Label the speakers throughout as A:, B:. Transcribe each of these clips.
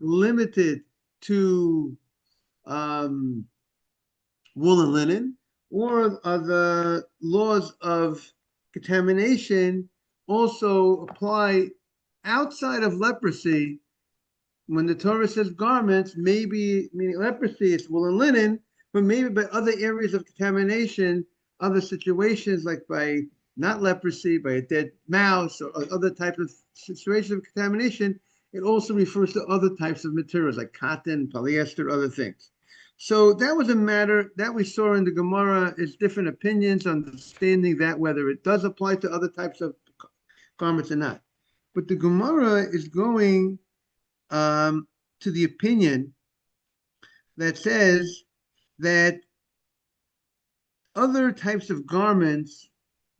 A: limited to wool and linen, or are the laws of contamination also apply outside of leprosy? When the Torah says garments, maybe meaning leprosy, it's wool and linen, but maybe by other areas of contamination, other situations like by not leprosy, by a dead mouse or other types of situations of contamination, it also refers to other types of materials like cotton, polyester, other things. So that was a matter that we saw in the Gemara is different opinions, understanding that whether it does apply to other types of garments or not. But the Gemara is going to the opinion that says that other types of garments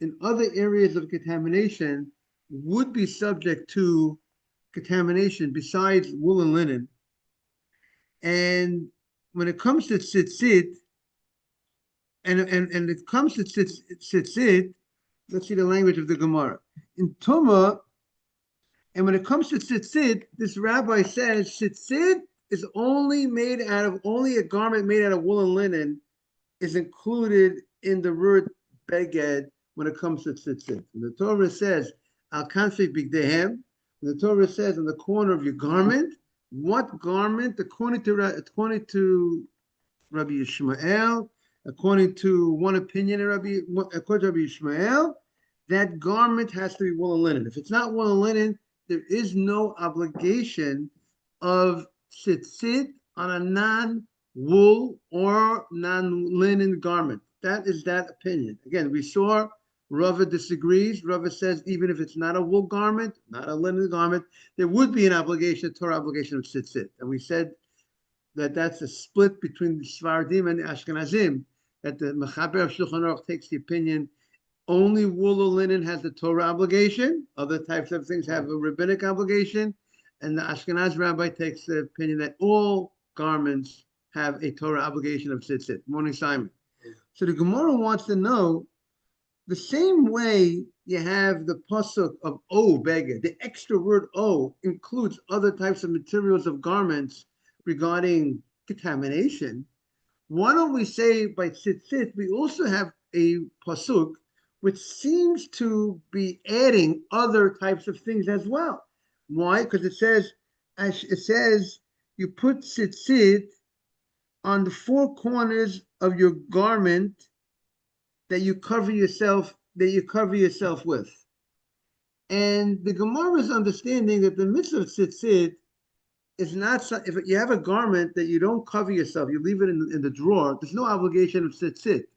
A: in other areas of contamination would be subject to contamination besides wool and linen. And when it comes to tzitzit, and it comes to tzitzit, let's see the language of the Gemara. In Tumah, and when it comes to tzitzit, this rabbi says tzitzit is only a garment made out of wool and linen is included in the word beged when it comes to tzitzit. And the Torah says, al kanfi bigdehem, the Torah says on the corner of your garment, what garment? According to Rabbi Yishmael, according to one opinion of according to Rabbi Yishmael, that garment has to be wool and linen. If it's not wool and linen, there is no obligation of tzitzit on a non-wool or non-linen garment. That is that opinion. Again, we saw Reuven disagrees. Reuven says even if it's not a wool garment, not a linen garment, there would be an obligation, a Torah obligation of tzitzit. And we said that that's a split between the Sfaradim and the Ashkenazim, that the Mechaber of Shulchan Aruch takes the opinion only wool or linen has the Torah obligation. Other types of things have a rabbinic obligation. And the Ashkenaz rabbi takes the opinion that all garments have a Torah obligation of tzitzit. Morning, Simon. So the Gemara wants to know, the same way you have the pasuk of O, beged, the extra word O includes other types of materials of garments regarding contamination. Why don't we say by tzitzit, we also have a pasuk which seems to be adding other types of things as well. Why? Because it says you put tzitzit on the four corners of your garment that you cover yourself with. And the Gemara's understanding that the mitzvah of tzitzit is not, if you have a garment that you don't cover yourself, you leave it in the drawer, there's no obligation of tzitzit.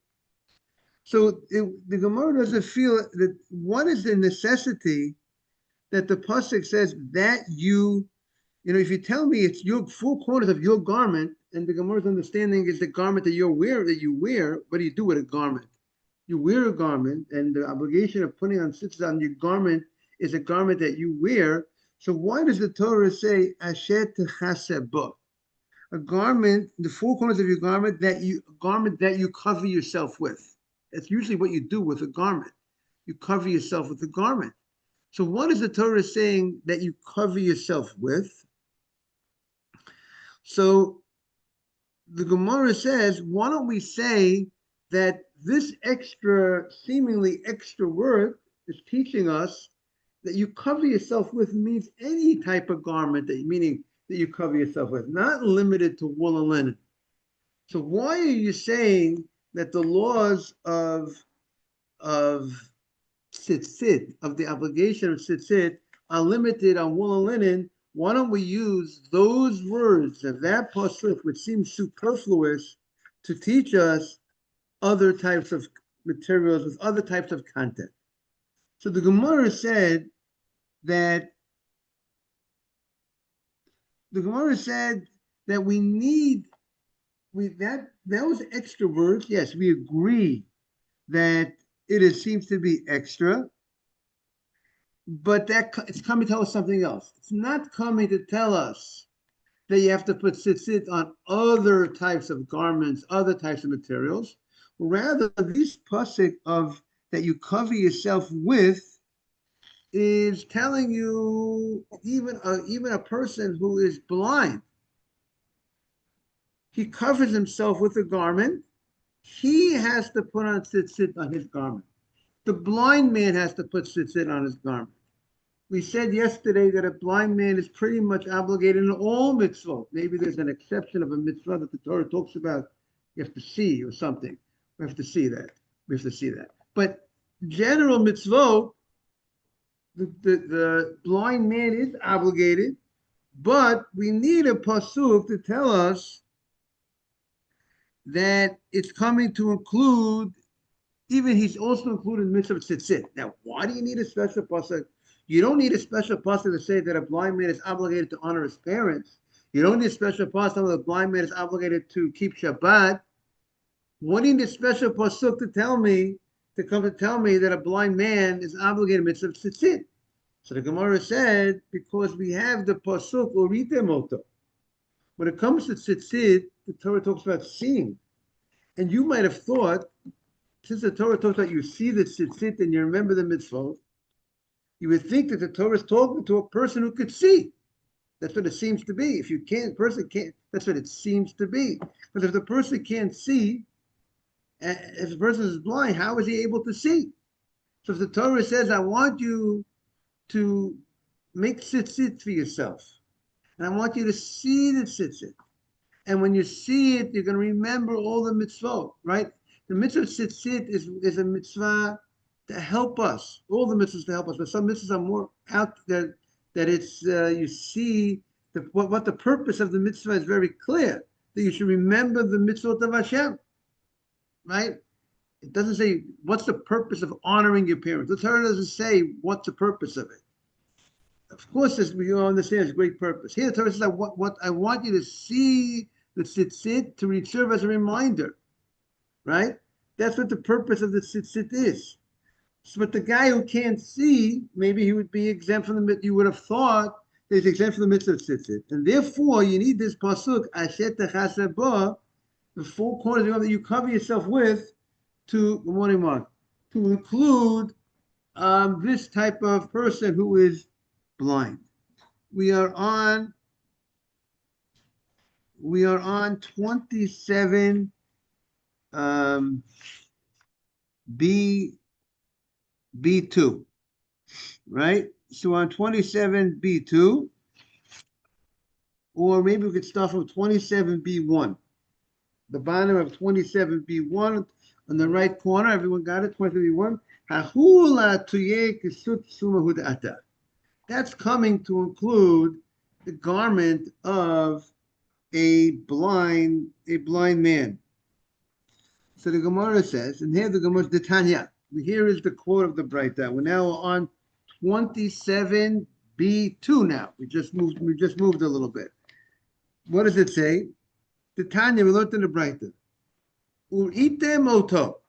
A: So the Gemara doesn't feel that what is the necessity that the pasuk says that if you tell me it's your four corners of your garment, and the Gemara's understanding is the garment that you wear, what do you do with a garment? You wear a garment, and the obligation of putting on tzitzit on your garment is a garment that you wear. So why does the Torah say asher techaseh? A garment, the four corners of your garment that you cover yourself with. That's usually what you do with a garment. You cover yourself with a garment. So what is the Torah saying that you cover yourself with? So the Gemara says, why don't we say that this seemingly extra word is teaching us that you cover yourself with means any type of garment, meaning that you cover yourself with, not limited to wool and linen. So why are you saying that the laws of tzitzit, of the obligation of tzitzit, are limited on wool and linen? Why don't we use those words of that pasuk, which seems superfluous, to teach us other types of materials with other types of content? So the Gemara said that we need those extra words. Yes, we agree that seems to be extra, but that it's coming to tell us something else. It's not coming to tell us that you have to put tzitzit on other types of garments, other types of materials. Rather, this pasuk of that you cover yourself with is telling you even a person who is blind, he covers himself with a garment. He has to put on tzitzit on his garment. The blind man has to put tzitzit on his garment. We said yesterday that a blind man is pretty much obligated in all mitzvot. Maybe there's an exception of a mitzvah that the Torah talks about. You have to see or something. We have to see that. We have to see that. But general mitzvot, the blind man is obligated, but we need a pasuk to tell us that it's coming to include, even he's also included in mitzvah tzitzit. Now, why do you need a special pasuk? You don't need a special pasuk to say that a blind man is obligated to honor his parents. You don't need a special pasuk that a blind man is obligated to keep Shabbat. What do you need a special pasuk to tell me, to come to tell me that a blind man is obligated to mitzvah tzitzit? So the Gemara said, because we have the pasuk urite moto. When it comes to tzitzit, the Torah talks about seeing. And you might have thought, since the Torah talks about you see the tzitzit and you remember the mitzvot, you would think that the Torah is talking to a person who could see. That's what it seems to be. If you can't, person can't, that's what it seems to be. But if the person can't see, if the person is blind, how is he able to see? So if the Torah says, I want you to make tzitzit for yourself, and I want you to see the tzitzit, and when you see it, you're going to remember all the mitzvot, right? The mitzvah tzitzit is a mitzvah to help us. All the mitzvahs to help us, but some mitzvahs are more out there that it's you see what the purpose of the mitzvah is very clear. That you should remember the mitzvot of Hashem, right? It doesn't say what's the purpose of honoring your parents. The Torah doesn't say what's the purpose of it. Of course, as we all understand, it's a great purpose. Here, the Torah says, what I want you to see the tzitzit to serve as a reminder, right? That's what the purpose of the tzitzit is. So, but the guy who can't see, maybe he would be exempt from the mitzvah. You would have thought that he's exempt from the mitzvah of tzitzit. And therefore, you need this pasuk, asher techaseh bo, the four corners that you cover yourself with, to, good morning, Mark, to include this type of person who is blind. We are on 27 B2, right? So on 27B2, or maybe we could start from 27B1. The bottom of 27B1 on the right corner, everyone got it? 27B1. That's coming to include the garment of a blind man. So the Gemara says, and here the Gemara is the Tanya. Here is the quote of the Braita. We're now on 27B2 now. We just moved a little bit. What does it say? The Tanya, we learned in the Braita. Urite moto.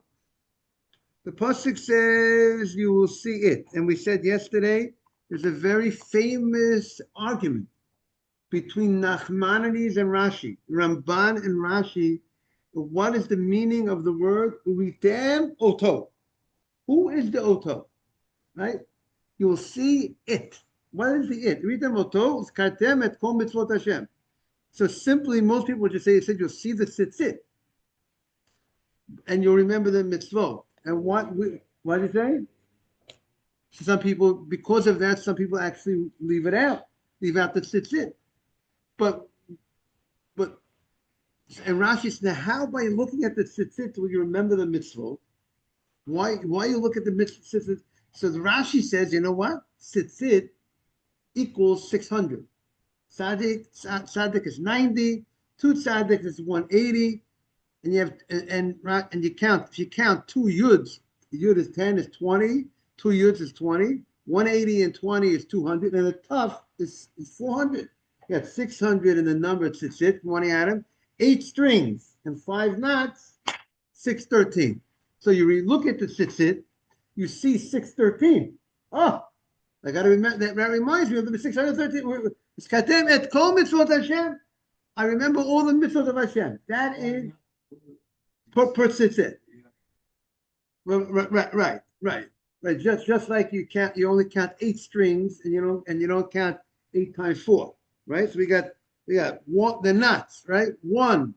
A: The pasuk says you will see it. And we said yesterday, there's a very famous argument between Nachmanides and Rashi, Ramban and Rashi. What is the meaning of the word uritem oto? Who is the oto? Right? You will see it. What is the it? Uritem oto is kartem et kol mitzvot Hashem. So simply, most people would just say, you'll see the tzitzit, and you'll remember the mitzvot. And what do you say? Some people, because of that, some people actually leave out the tzitzit. But and Rashi says, now how by looking at the tzitzit will you remember the mitzvot? Why you look at the mitzvot? So the Rashi says, you know what? Tzitzit equals 600. Tzaddik is 90. 2 tzaddik is 180. And you have and you count. If you count 2 yuds, the yud is 10 is 20. 2 yuds is 20. 180 and 20 is 200. And the tough is 400. You got 600 in the number tzitzit. 20 atoms. 8 strings and 5 knots. 613. So you look at the tzitzit, you see 613. Oh, I got to remember that. That reminds me of the 613. It's katem et kol mitzvot Hashem. I remember all the mitzvot of Hashem. That is per tzitzit. Right. right? Just like you only count 8 strings, and you don't count 8 times 4, right? So we got the knots, right? 1,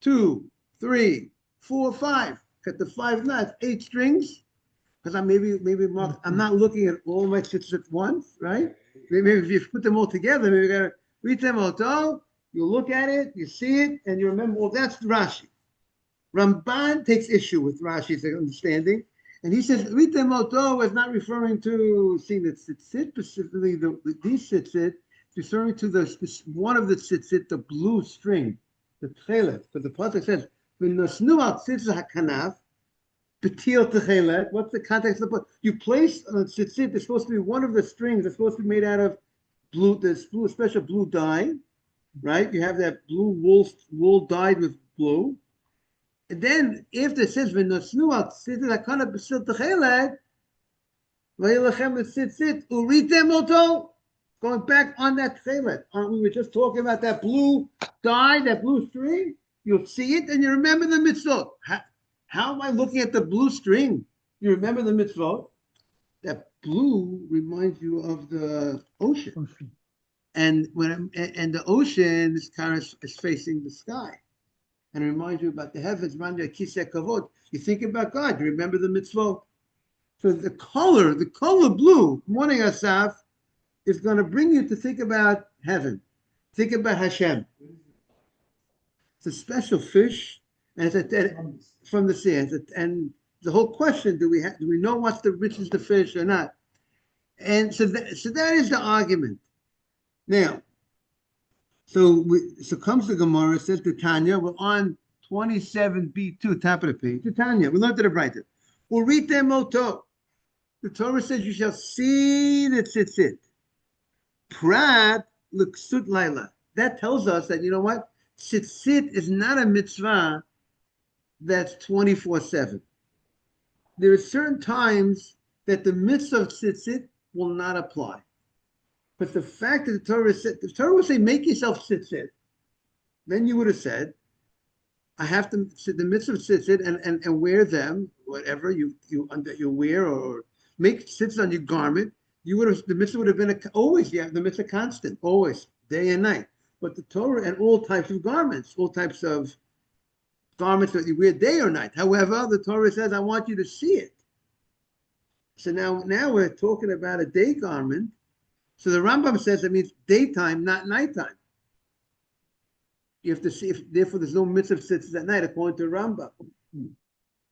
A: 2, 3, 4, 5. Got the 5 knots, 8 strings. Because maybe Mark, I'm not looking at all my tzitzit at once, right? Maybe if you put them all together, maybe you gotta read them all. You look at it, you see it, and you remember. Well, that's Rashi. Ramban takes issue with Rashi's understanding, and he says Rita Moto is not referring to seeing the tzitzit, specifically these tzitzit, it's referring to one of the tzitzit, the blue string, the tchelet. Because the pasuk says, "V'nosnu al tzitzit hakanaf, betil tchelet." What's the context of the pasuk? You place on tzitzit. There's supposed to be one of the strings. That's supposed to be made out of blue. This blue, special blue dye, right? You have that blue wool dyed with blue. And then if it says v'nosnu al tzitzit hakanaf betil tchelet, v'yilachem tzitzit uritem oto. Going back on that tchelet, we were just talking about that blue dye, that blue string. You'll see it and you remember the mitzvot. How am I looking at the blue string? You remember the mitzvot? That blue reminds you of the ocean, and the ocean is facing the sky, and it reminds you about the heavens. You think about God. You remember the mitzvot. So the color blue, morning Asaf, is going to bring you to think about heaven. Think about Hashem. It's a special fish, and it's from the sea. And the whole question: do we know what's which is the fish or not? And so that is the argument. Now, so comes the Gemara, says to Tanya. We're on 27b2, top of the page. To Tanya, we learned to the right. We'll read them moto. The Torah says you shall see the tzitzit. Prat l'ksut laila. That tells us that, you know what? Tzitzit is not a mitzvah that's 24/7. There are certain times that the mitzvah of tzitzit will not apply. But the fact that the Torah would say, make yourself tzitzit, then you would have said, I have to the mitzvah of tzitzit and wear them, whatever you wear, or make tzitzit on your garment. The mitzvah would have been always, the mitzvah constant, always, day and night. But the Torah and all types of garments, all types of garments that you wear day or night. However, the Torah says, I want you to see it. So now we're talking about a day garment. So the Rambam says it means daytime, not nighttime. You have to see, therefore there's no mitzvah tzitzit at night, according to Rambam.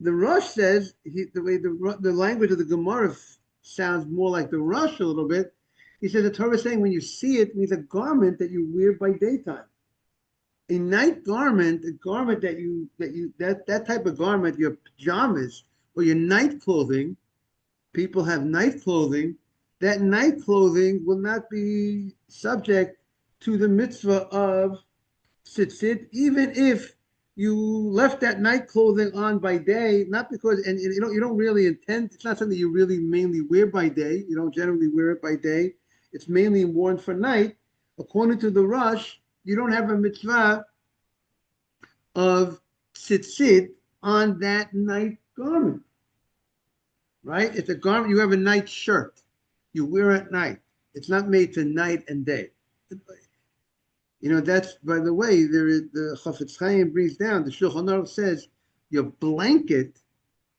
A: The Rosh says, the way the language of the Gemara sounds more like the Rosh a little bit. He says the Torah is saying when you see it means a garment that you wear by daytime. A night garment, a garment that type of garment, your pajamas or your night clothing, people have night clothing, that night clothing will not be subject to the mitzvah of tzitzit, even if you left that night clothing on by day, not because, and you don't really intend, it's not something you really mainly wear by day. You don't generally wear it by day. It's mainly worn for night. According to the Rosh, you don't have a mitzvah of tzitzit on that night garment, right? It's a garment, you have a night shirt. You wear at night. It's not made to night and day. That's, by the way, the Chafetz Chaim brings down, the Shulchan Aruch says, your blanket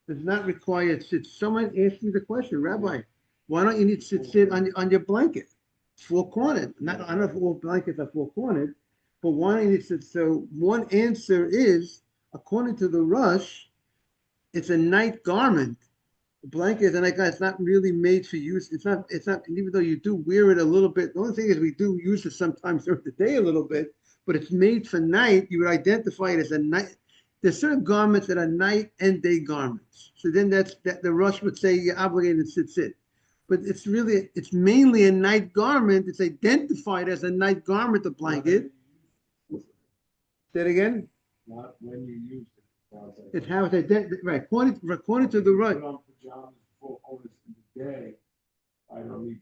A: does not require tzitzit. Someone asked me the question, Rabbi, why don't you need tzitzit on your blanket? It's four-cornered. I don't know if all blankets are four-cornered, but why don't you need tzitzit? So one answer is, according to the Rosh, it's a night garment. The blanket, and it's not really made for use. It's not, even though you do wear it a little bit, the only thing is we do use it sometimes during the day a little bit, but it's made for night. You would identify it as a night. There's certain garments that are night and day garments. So then that the Rosh would say you're obligated to tzitzit. But it's mainly a night garment. It's identified as a night garment, the blanket. Say it again?
B: Not when you use it.
A: It's how it's identified. Right. According to the Rosh.
B: Pajamas 4 quarters in the day, I don't need.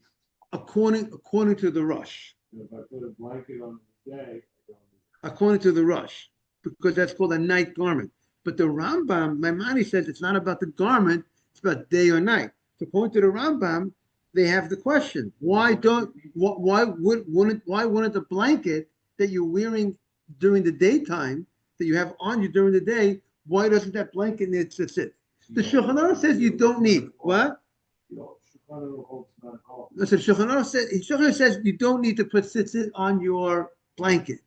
A: According to the Rosh.
B: If I put a blanket on the day, I don't need.
A: According to the Rosh, because that's called a night garment. But the Rambam, Maimoni says it's not about the garment, it's about day or night. So according to the Rambam, they have the question: why wouldn't the blanket that you're wearing during the daytime that you have on you during the day? Why doesn't that blanket need to sit? The Shulchan Aruch says you don't need what? Listen, Shulchan Aruch says you don't need to put tzitzit on your blanket.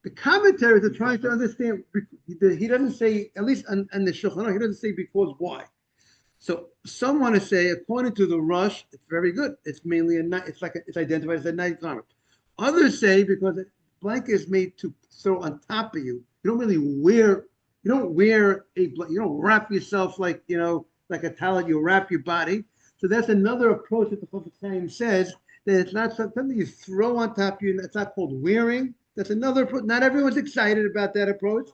A: The commentaries are trying to understand. He doesn't say, at least in the Shulchan Aruch, he doesn't say because why. So some want to say, according to the Rush, it's very good. It's mainly a night. It's identified as a night garment. Others say because the blanket is made to throw on top of you. You don't really wear. You don't wear you don't wrap yourself like like a towel. You wrap your body. So that's another approach that the Chofetz Chaim says that it's not something you throw on top of you. It's not called wearing. That's another approach. Not everyone's excited about that approach.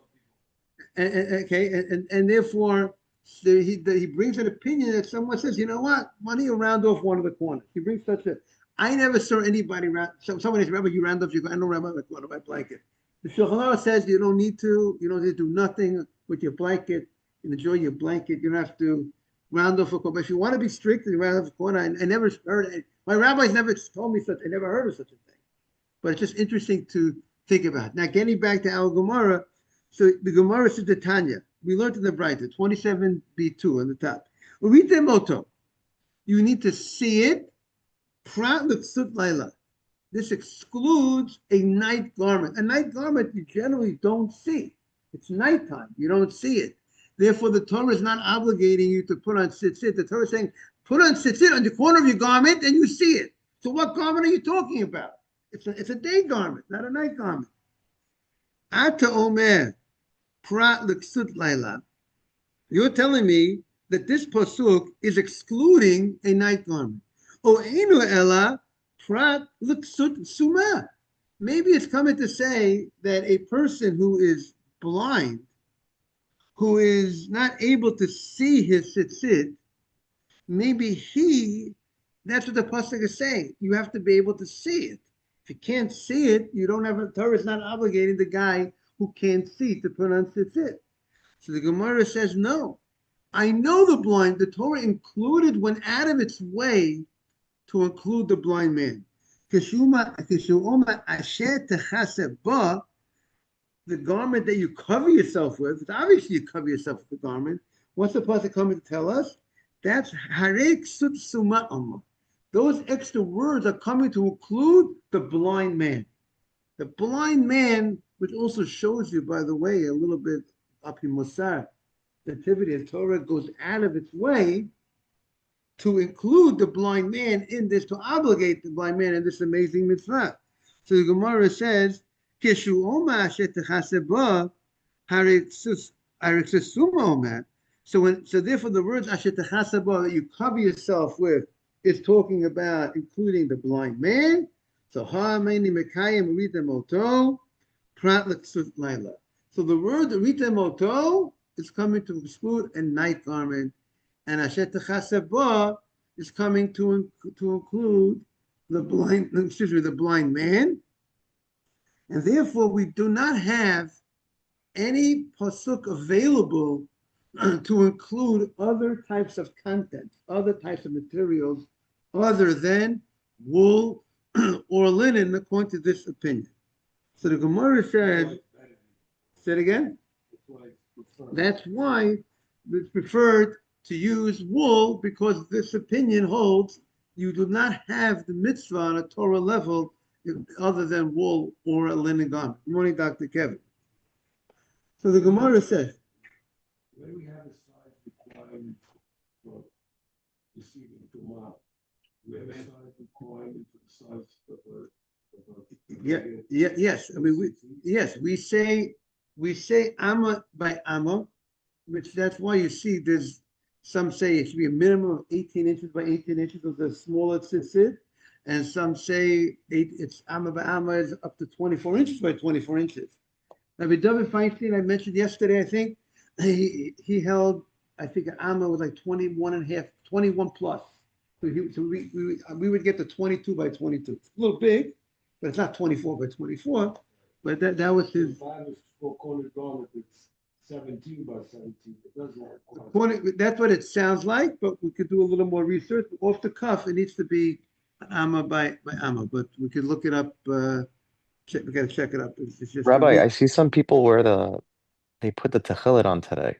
A: And therefore he brings an opinion that someone says, you know what? Why don't you round off one of the corners? He brings such a. I never saw anybody round. Someone says, remember, you round off. I don't round off the corner of my blanket. The Shulchan Aruch says you don't need to. You don't need to do nothing with your blanket. You enjoy your blanket. You don't have to round off a corner. But if you want to be strict and round off a corner, I never heard it. My rabbis never told me such. I never heard of such a thing. But it's just interesting to think about. Now, getting back to our Gemara. So the Gemara says the Tanya. We learned in the Braita, 27b2 on the top. Urite moto. You need to see it. Prat l'ksut laila. This excludes a night garment. A night garment you generally don't see. It's nighttime. You don't see it. Therefore, the Torah is not obligating you to put on tzitzit. The Torah is saying, put on tzitzit on the corner of your garment and you see it. So what garment are you talking about? It's a day garment, not a night garment. Ata omer. Prat l'ksut laila. You're telling me that this pasuk is excluding a night garment. O einu ela prat l'ksut sumah. Maybe it's coming to say that a person who is blind, who is not able to see his tzitzit, maybe that's what the pasuk is saying. You have to be able to see it. If you can't see it, you don't have a Torah is not obligating the guy who can't see to put on tzitzit. So the Gemara says, no. I know the blind. The Torah went out of its way to include the blind man. The garment that you cover yourself with, obviously you cover yourself with the garment. What's the pasuk coming to tell us? That's harek sut suma. Those extra words are coming to include the blind man. The blind man, which also shows you, by the way, a little bit up in Musar, the activity of Torah goes out of its way to include the blind man in this, to obligate the blind man in this amazing mitzvah. So the Gemara says, so therefore the words that you cover yourself with is talking about including the blind man. So so the word rita moto is coming to exclude a night garment, and ashet chaseba is coming to include the blind man, and therefore we do not have any pasuk available to include other types of content, other types of materials, other than wool or linen, according to this opinion. So the Gemara says, say it again? That's why it's preferred to use wool, because this opinion holds you do not have the mitzvah on a Torah level other than wool or a linen garment. Good morning, Dr. Kevin. So the Gemara says,
B: where we have a size requirement for receiving Tumah, we have a size requirement for the size of
A: yes. I mean, we say amma by amma, which that's why you see there's some say it should be a minimum of 18 inches by 18 inches of the smaller tzitzit, and some say it's amma by amma is up to 24 inches by 24 inches. Now, David Feinstein, I mentioned yesterday, I think, he held, I think, an amma was like 21 and a half, 21 plus. So we would get the 22 by 22. It's a little big, but it's not 24 by 24. But that was his.
B: Garment, it's 17 by 17. It does look.
A: That's what it sounds like, but we could do a little more research. Off the cuff, it needs to be amma by amma, but we could look it up. We gotta check it up. It's just
C: Rabbi, I see some people wear they put the tefillin on today.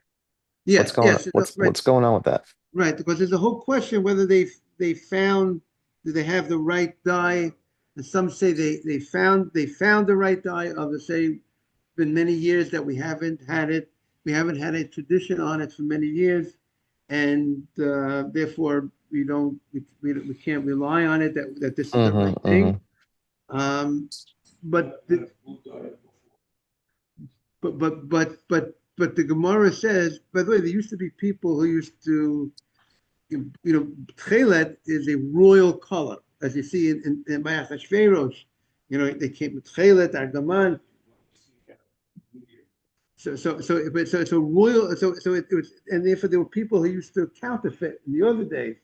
A: yes, yes, right,
C: What's going on with that?
A: right. Because there's a whole question whether they found, do they have the right dye? And some say they found the right dye. Others say been many years that we haven't had it. We haven't had a tradition on it for many years, and therefore we can't rely on it that this is the right thing. Um, but the, but the Gemara says, by the way, there used to be people who used to, tchelet is a royal color, as you see in Bayach Hashverosh. They came with tchelet, argaman. So royal. So it was, and therefore there were people who used to counterfeit in the other days.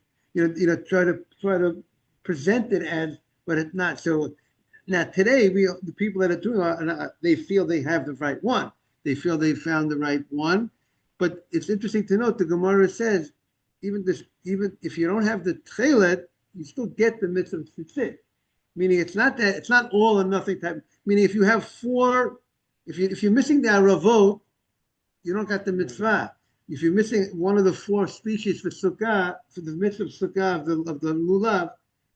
A: Try to present it as, but it's not. So now today the people that are doing it, they feel they have the right one. They feel they found the right one. But it's interesting to note the Gemara says even if you don't have the tchelet, you still get the mitzvah of tzitzit. Meaning it's not all or nothing type. Meaning if you have four. If you're missing the aravot, you don't got the mitzvah. If you're missing one of the four species for sukkah, for the mitzvah of sukkah of the lulav,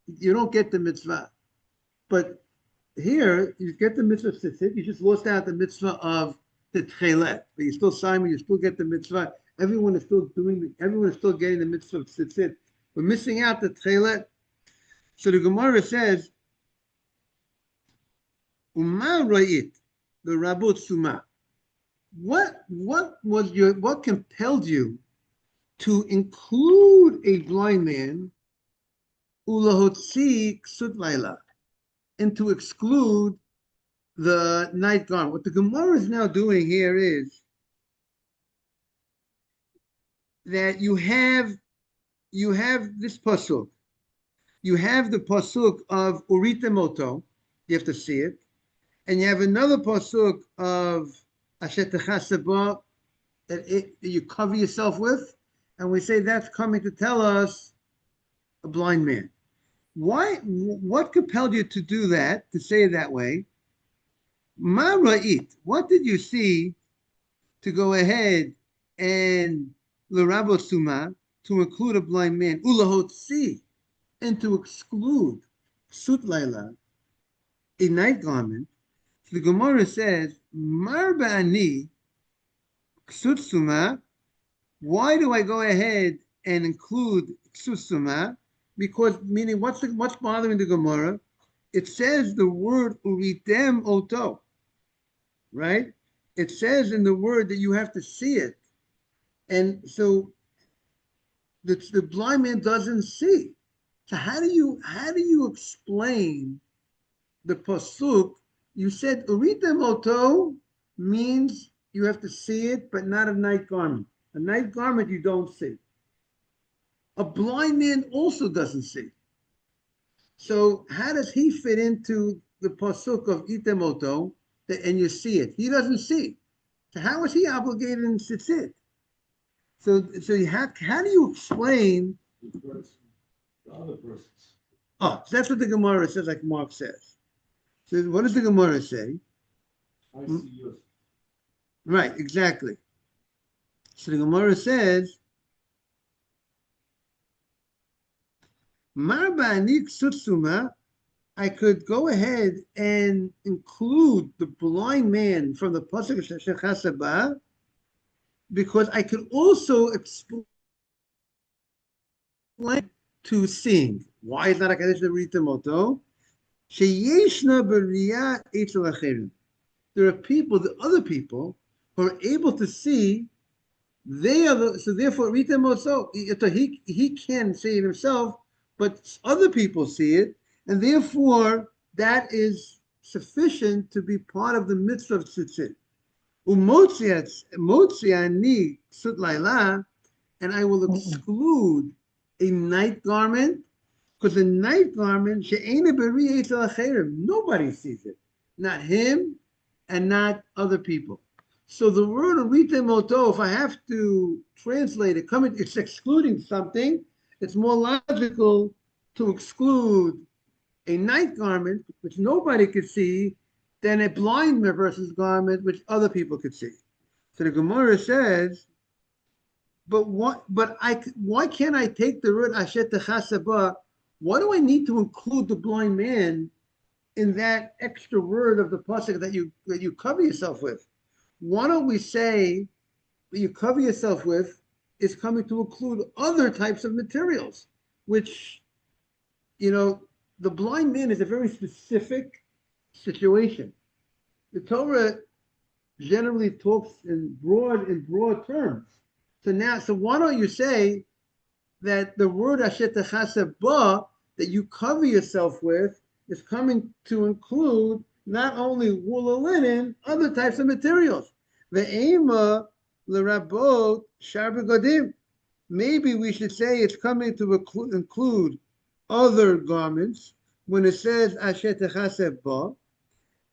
A: you don't get the mitzvah. But here you get the mitzvah of tzitzit. You just lost out the mitzvah of the tchelet, but you still Simon. You still get the mitzvah. Everyone is still getting the mitzvah of tzitzit. We're missing out the tchelet. So the Gemara says, "Uma ro'it." The Rabot Suma. What compelled you to include a blind man, ulahotzi ksut laila, and to exclude the night garment? What the Gemara is now doing here is that you have this pasuk. You have the pasuk of Urite Moto. You have to see it. And you have another pasuk of Asher Techasaba that you cover yourself with, and we say that's coming to tell us a blind man. Why? What compelled you to do that? To say it that way? Ma ra'it. What did you see to go ahead and l'rabot suma to include a blind man ulahotzi and to exclude sut laila, a night garment? The Gemara says, Mar ba'ani ksutsuma. Why do I go ahead and include ksutsuma? Because, meaning, what's bothering the Gemara? It says the word uritem oto, right? It says in the word that you have to see it. And so the blind man doesn't see. So how do you explain the pasuk? You said urita moto means you have to see it, but not a night garment. A night garment you don't see. A blind man also doesn't see. So how does he fit into the pasuk of itemoto and you see it? He doesn't see. So how is he obligated in tzitzit? So how do you explain?
B: The other persons.
A: Oh, so that's what the Gemara says, like Mark says. So what does the Gemara say?
B: I see yours.
A: Right, exactly. So the Gemara says, Marbanik Sutsuma, I could go ahead and include the blind man from the Pasuk of Shechasaba, because I could also explain to seeing. Why is not a Kaddish Ritamoto? There are people, the other people, who are able to see. So therefore, he can see it himself, but other people see it, and therefore that is sufficient to be part of the mitzvah of tzitzit. And I will exclude a night garment, because the night garment, nobody sees it, not him and not other people. So the word urite moto, if I have to translate it, it's excluding something. It's more logical to exclude a night garment, which nobody could see, than a blind person's garment, which other people could see. So the Gemara says, but what? But why can't I take the word ashet techasaba? Why do I need to include the blind man in that extra word of the pasuk that you cover yourself with? Why don't we say that you cover yourself with is coming to include other types of materials, which, the blind man is a very specific situation. The Torah generally talks in broad terms. So why don't you say that the word asher techaseh ba that you cover yourself with is coming to include not only wool or linen, other types of materials. Ve'ema l'rabot shar begodim. Maybe we should say it's coming to include other garments when it says asher techaseh ba,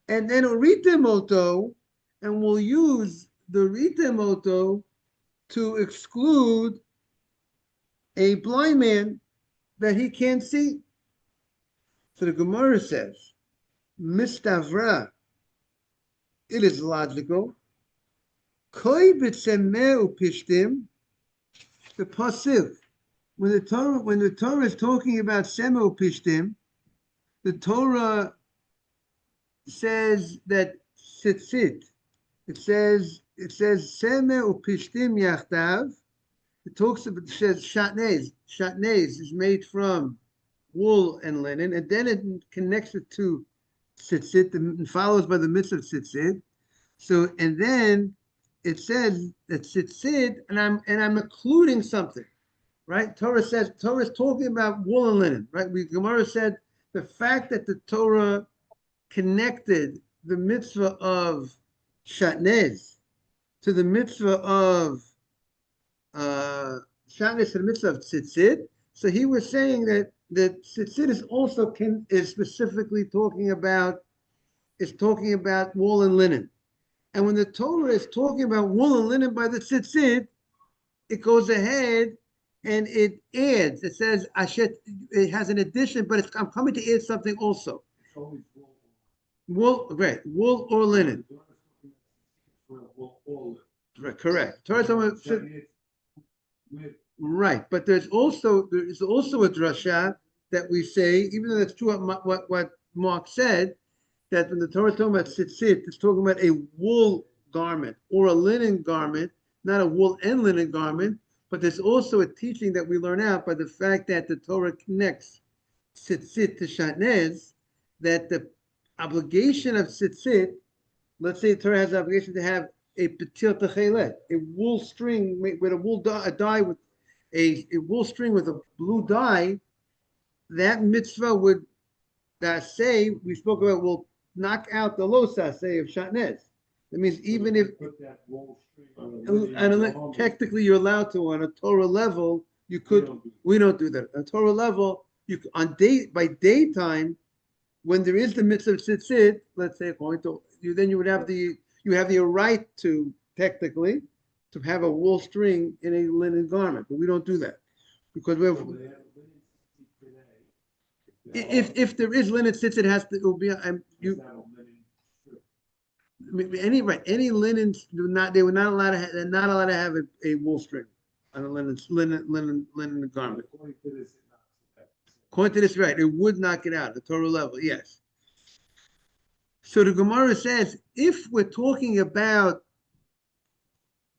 A: and then urite moto, and we'll use the urite moto to exclude a blind man that he can't see. So the Gemara says, Mistavra, it is logical. Koi b'tzemeh upishtim, the pasuk. When the Torah is talking about semeh upishtim, the Torah says that tzitzit. It says semeh upishtim yachtav. It says shatnez. Shatnez is made from wool and linen, and then it connects it to tzitzit and follows by the mitzvah of tzitzit. So, and then it says that tzitzit, and I'm including something, right? Torah is talking about wool and linen, right? Gemara said the fact that the Torah connected the mitzvah of shatnez to the mitzvah of shatnez to the mitzvah of tzitzit. So he was saying that tzitzit is specifically talking about wool and linen. And when the Torah is talking about wool and linen by the tzitzit, it goes ahead and it adds. It says ashet. It has an addition, but I'm coming to add something also.
B: It's always wool.
A: Wool, right? Wool or linen. Right, correct. Torah right, but there's also a drasha that we say, even though that's true what Mark said, that when the Torah is talking about tzitzit, it's talking about a wool garment or a linen garment, not a wool and linen garment. But there's also a teaching that we learn out by the fact that the Torah connects tzitzit to shatnez, that the obligation of tzitzit, let's say the Torah has the obligation to have a petil techelet, a wool string with a dye with a wool string with a blue dye. That mitzvah would say we spoke about will knock out the lo say of shatnez. That means even if technically you're allowed to on a Torah level, you could. We don't do that on a Torah level. You by daytime, when there is the mitzvah of tzitzit, let's say according to you, then you have the right to technically to have a wool string in a linen garment, but we don't do that because we have. If there is linen tzitzit, it has to. It will be any linen. They were not allowed to. They're not allowed to have a wool string on a linen garment. According to this, right? It would knock it out at the Torah level. Yes. So the Gemara says, if we're talking about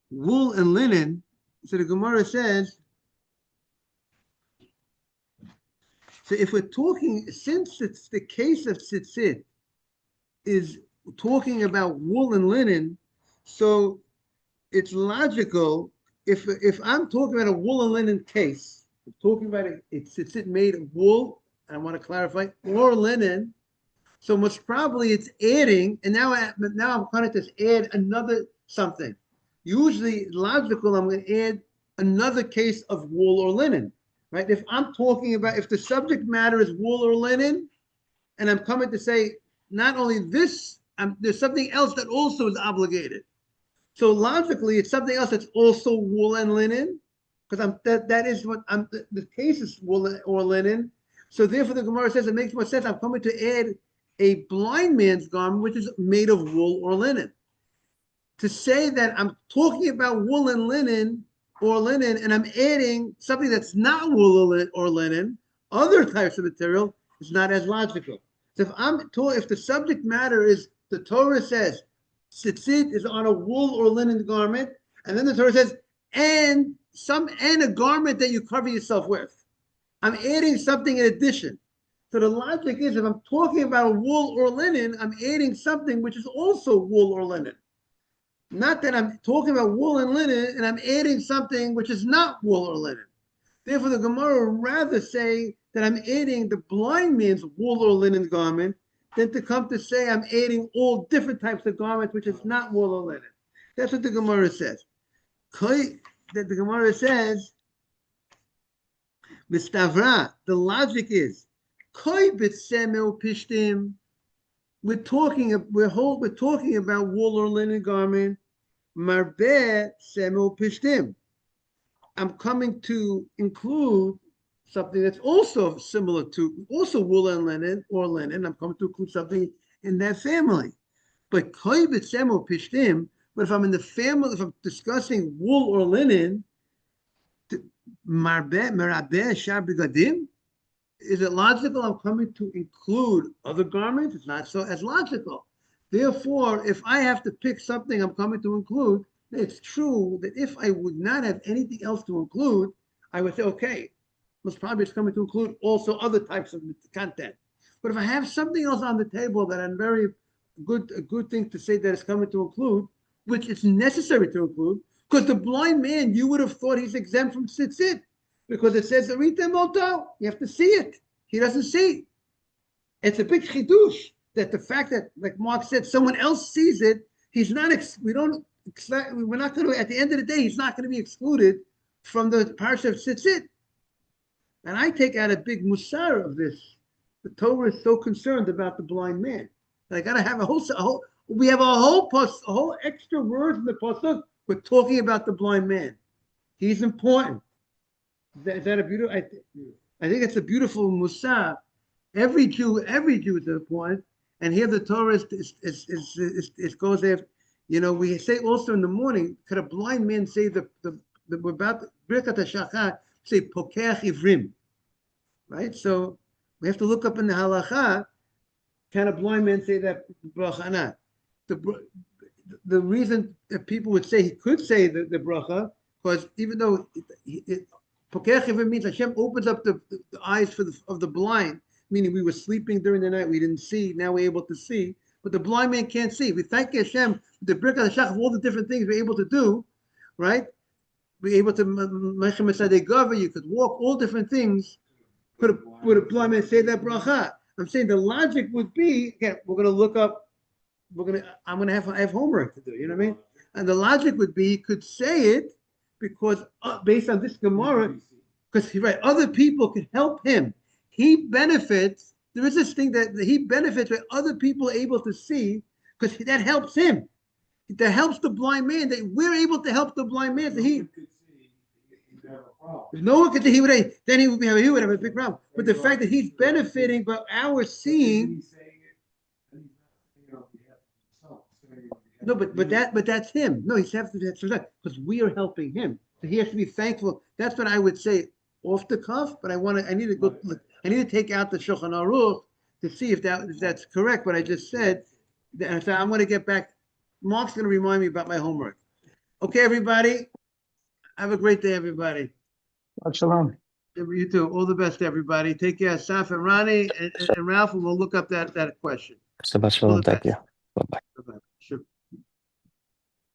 A: wool and linen, so the Gemara says, so if we're talking, since it's the case of tzitzit, is talking about wool and linen, so it's logical, if I'm talking about a wool and linen case, I'm talking about a tzitzit made of wool, and I want to clarify, or linen, so most probably it's adding, and now I'm going to just add another something. Usually, logical, I'm going to add another case of wool or linen, right? If I'm talking about, if the subject matter is wool or linen, and I'm coming to say, not only this, there's something else that also is obligated. So logically, it's something else that's also wool and linen, because that is what the case is wool or linen. So therefore, the Gemara says it makes more sense. I'm coming to add a blind man's garment, which is made of wool or linen. To say that I'm talking about wool and linen or linen, and I'm adding something that's not wool or linen, other types of material, is not as logical. So if the subject matter is the Torah says tzitzit is on a wool or linen garment, and then the Torah says and a garment that you cover yourself with, I'm adding something in addition. So the logic is if I'm talking about wool or linen, I'm adding something which is also wool or linen. Not that I'm talking about wool and linen and I'm adding something which is not wool or linen. Therefore, the Gemara would rather say that I'm adding the blind man's wool or linen garment than to come to say I'm adding all different types of garments, which is not wool or linen. That's what the Gemara says. That the Gemara says, Mistavra, the logic is, we're talking about wool or linen garment. Marbeh semel pishtim. I'm coming to include something that's also similar to also wool and linen or linen. I'm coming to include something in that family. But koibet semel pishtim. But if I'm in the family, if I'm discussing wool or linen, marbeh shar begadim. Is it logical? I'm coming to include other garments. It's not so as logical. Therefore, if I have to pick something I'm coming to include, it's true that if I would not have anything else to include, I would say, okay, most probably it's coming to include also other types of content. But if I have something else on the table that I'm a good thing to say that it's coming to include, which it's necessary to include, because the blind man, you would have thought he's exempt from tzitzit, because it says, you have to see it. He doesn't see. It's a big chidush that the fact that, like Mark said, someone else sees it, we're not going to, at the end of the day, he's not going to be excluded from the parsha of tzitzit. And I take out a big musar of this. The Torah is so concerned about the blind man. And I got to have we have a whole extra word in the pasuk. We're talking about the blind man. He's important. Is that a beautiful? I think it's a beautiful musar. Every Jew is important. And here the Torah is goes after. We say also in the morning, could a blind man say about Birkat HaShachar, say Pokeach Ivrim, right? So we have to look up in the halacha, can a blind man say that bracha or not? The reason that people would say he could say the bracha, because even though Pokeach Ivrim means Hashem opens up the eyes of the blind, meaning we were sleeping during the night, we didn't see, now we're able to see. But the blind man can't see. We thank Hashem, the Birkat HaShachar, all the different things we're able to do, right? We're able to, you could walk, all different things. Would a blind man say that bracha? I'm saying the logic would be, again, we're going to look up, I'm going to have homework to do, you know what I mean? And the logic would be, he could say it because based on this Gemara, because other people could help him. He benefits. There is this thing that he benefits where other people are able to see because that helps him. That helps the blind man. That we're able to help the blind man. So if no one could see, he would have a big problem. But the fact that he's benefiting by our seeing. No, but that's him. No, he has to do that because we are helping him. So he has to be thankful. That's what I would say off the cuff. But I need to go. I need to take out the Shulchan Aruch to see if that's correct. What I just said. And so I'm going to get back. Mark's going to remind me about my homework. Okay, everybody. Have a great day, everybody.
D: Shalom.
A: You too. All the best, everybody. Take care. Saf and Ronnie and Ralph, and we'll look up that question.
C: Shabbat shalom. Thank you. Bye-bye.
A: Bye-bye. Sure.